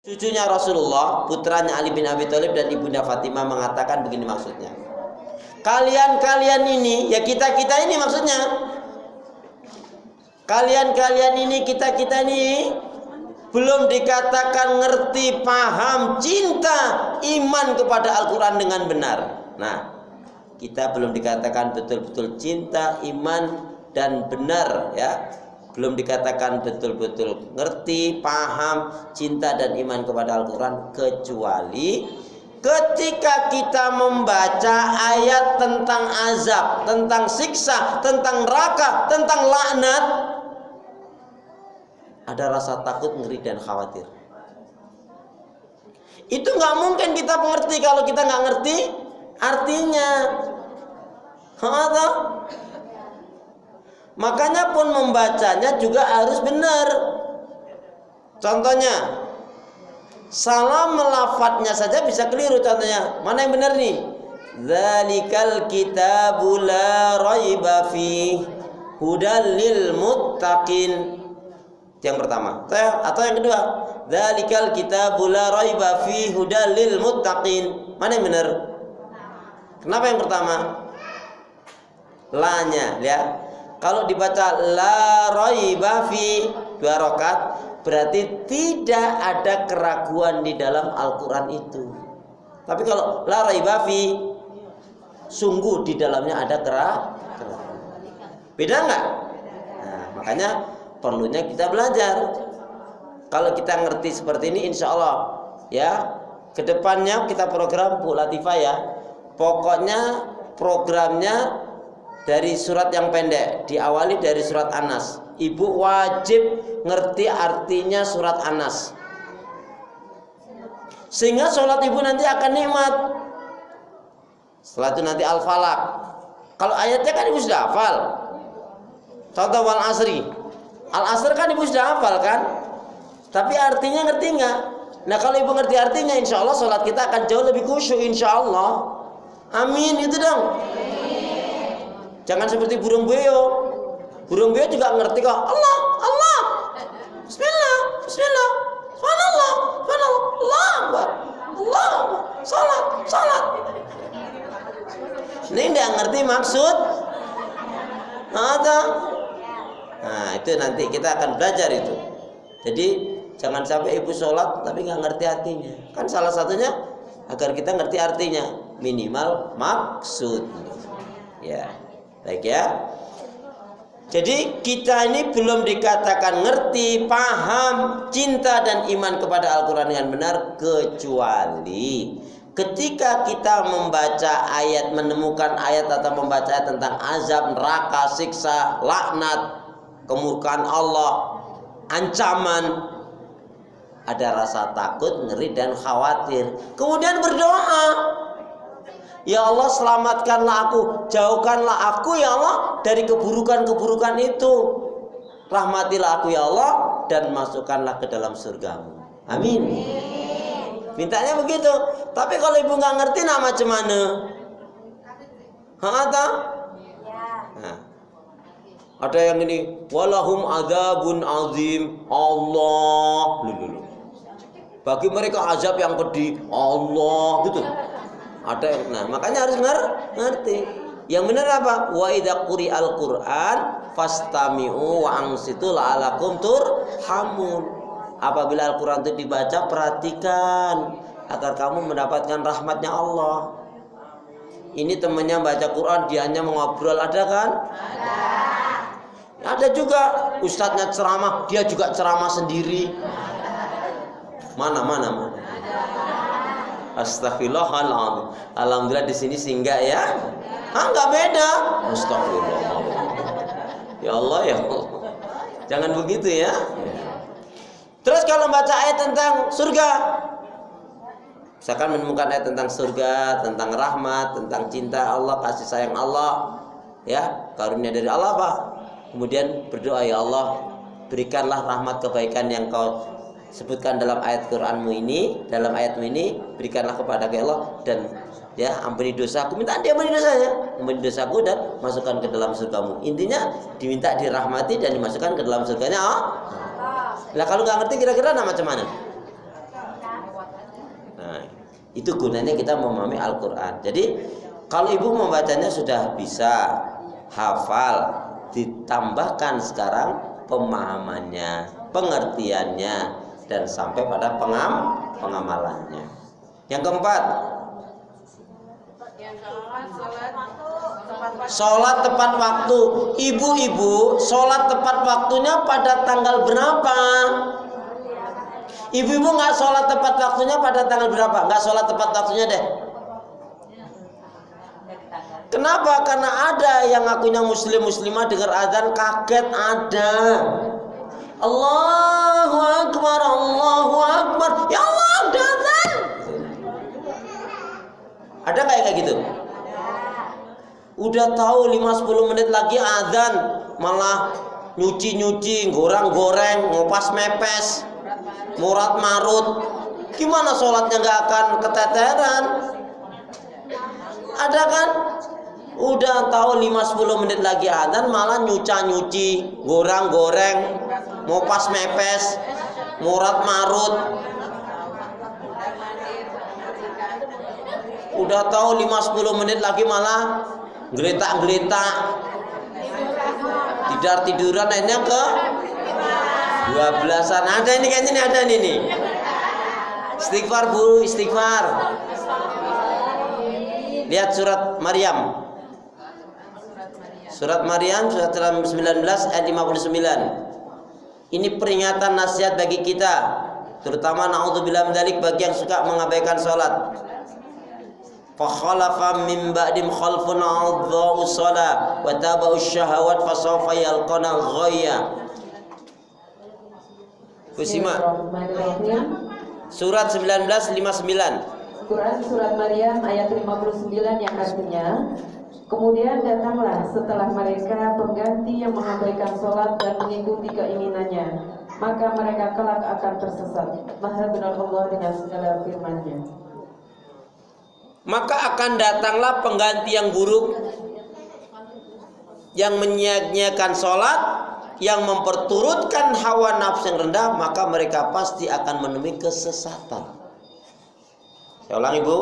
Cucunya Rasulullah, putranya Ali bin Abi Thalib dan ibunda Fatimah mengatakan begini maksudnya. Kalian ini, ya kita ini maksudnya. Kalian ini, kita ini belum dikatakan ngerti, paham, cinta, iman kepada Al-Quran dengan benar. Nah, kita belum dikatakan betul-betul cinta, iman dan benar, ya. Belum dikatakan betul-betul ngerti, paham, cinta dan iman kepada Al-Quran, kecuali ketika kita membaca ayat tentang azab, tentang siksa, tentang neraka, tentang laknat, ada rasa takut, ngeri dan khawatir. Itu nggak mungkin kita mengerti kalau kita nggak ngerti artinya. Makanya pun membacanya juga harus benar. Contohnya, salah melafadznya saja bisa keliru. Contohnya, mana yang benar nih? Dzalikal kitabu la raiba fi hudal lil muttaqin. Yang pertama, atau yang kedua, dzalikal kitabu la raiba fi hudal lil muttaqin. Mana yang benar? Kenapa yang pertama? La-nya, ya. Kalau dibaca la raiba fi 2 rakaat, berarti tidak ada keraguan di dalam Al-Quran itu. Tapi kalau la raiba fi, sungguh di dalamnya ada keraguan. Beda enggak? Nah, makanya perlunya kita belajar. Kalau kita ngerti seperti ini, insya Allah, ya, kedepannya kita program Bu Latifah, ya. Pokoknya programnya dari surat yang pendek, diawali dari surat An-Nas. Ibu wajib ngerti artinya surat An-Nas, sehingga sholat ibu nanti akan nikmat. Setelah itu nanti Al-Falaq. Kalau ayatnya kan ibu sudah hafal. Contoh wal asri, Al-Asr kan ibu sudah hafal kan, tapi artinya ngerti nggak? Nah, kalau ibu ngerti artinya, insya Allah sholat kita akan jauh lebih khusyuk, insya Allah. Amin, itu dong. Jangan seperti burung beo. Burung beo juga ngerti kok. Allah, Allah. Bismillah, Bismillah. Subhanallah, Subhanallah. Allah Akbar, Allah Akbar. Salat. Ini tidak ngerti maksud. Nah, itu nanti kita akan belajar itu. Jadi jangan sampai ibu sholat tapi nggak ngerti artinya. Kan salah satunya agar kita ngerti artinya, minimal maksud. Ya. Baik, ya. Jadi kita ini belum dikatakan ngerti, paham, cinta dan iman kepada Al-Quran dengan benar, kecuali ketika kita membaca ayat, menemukan ayat atau membaca ayat tentang azab, neraka, siksa, laknat, kemurkaan Allah, ancaman, ada rasa takut, ngeri dan khawatir. Kemudian berdoa, ya Allah, selamatkanlah aku, jauhkanlah aku ya Allah dari keburukan-keburukan itu. Rahmatilah aku ya Allah dan masukkanlah ke dalam surgamu. Amin. Mintanya begitu. Tapi kalau ibu nggak ngerti, nah macam mana? Nah, ada yang ini, walahum adzabun azim. Allah, bagi mereka azab yang pedih. Allah, gitu. Ada yang, nah makanya harus ngerti. Yang benar apa? Wa idza quri'al Qur'an fastami'u wa ansitu la'alakum turhamun. Apabila Al-Qur'an itu dibaca, perhatikan agar kamu mendapatkan rahmatnya Allah. Ini temannya baca Quran, dia hanya mengobrol, ada kan? Ada juga ustadznya ceramah, dia juga ceramah sendiri. Mana? Astagfirullahaladzim. Alhamdulillah di sini singgah, ya. Enggak beda. Astagfirullah. Ya Allah, ya Allah. Jangan begitu, ya. Terus kalau baca ayat tentang surga, misalkan menemukan ayat tentang surga, tentang rahmat, tentang cinta Allah, kasih sayang Allah, ya, karunia dari Allah, Pak. Kemudian berdoa, ya Allah, berikanlah rahmat kebaikan yang kau sebutkan dalam ayat Qur'anmu ini, dalam ayatmu ini, berikanlah kepada Allah dan ya ampuni dosaku. Minta dia ampuni dosanya, ampuni dosaku dan masukkan ke dalam surgamu. Intinya diminta dirahmati dan dimasukkan ke dalam surganya. Lah kalau nggak ngerti kira-kira macam mana? Itu gunanya kita memahami Al-Quran. Jadi kalau ibu membacanya sudah bisa hafal, ditambahkan sekarang pemahamannya, pengertiannya, dan sampai pada pengamalannya. Yang keempat, sholat tepat waktu. Ibu-ibu sholat tepat waktunya pada tanggal berapa? Ibu-ibu nggak sholat tepat waktunya pada tanggal berapa? Nggak sholat tepat waktunya deh. Kenapa? Karena ada yang ngakunya muslimah dengar azan kaget, ada. Allahu Akbar, Allahu Akbar. Ya Allah, udah azan. Ada kayak gitu? Udah tahu 5-10 menit lagi azan, malah nyuci-nyuci, goreng-goreng, ngopas mepes, murat marut. Gimana sholatnya nggak akan keteteran? Ada kan? Udah tahu 5-10 menit lagi azan, malah nyuci-nyuci, goreng-goreng, ngopas mepes, murat marut. Udah tahu 5-10 menit lagi malah geletak-geletak, tiduran akhirnya ke 12-an. Ada ini kayaknya, ini ada nih. Istighfar Bu, istighfar. Lihat surat Maryam. Surat Maryam surat 19 ayat 59. Ini peringatan nasihat bagi kita, terutama naudzubillah min dzalik, bagi yang suka mengabaikan salat. Fa khalafa min ba'dim khalfun 'adha'u shalah wa taba'u syahawat fa sawfa yalqana ghayya. Kusima. Surat 19:59. Quran surat Maryam ayat 59 yang artinya, kemudian datanglah setelah mereka pengganti yang mengabaikan sholat dan mengikuti keinginannya, maka mereka kelak akan tersesat. Maha benar Allah dengan segala firman-Nya. Maka akan datanglah pengganti yang buruk, yang menyia-nyiakan sholat, yang memperturutkan hawa nafsu yang rendah, maka mereka pasti akan menemui kesesatan. Saya ulangi Bu.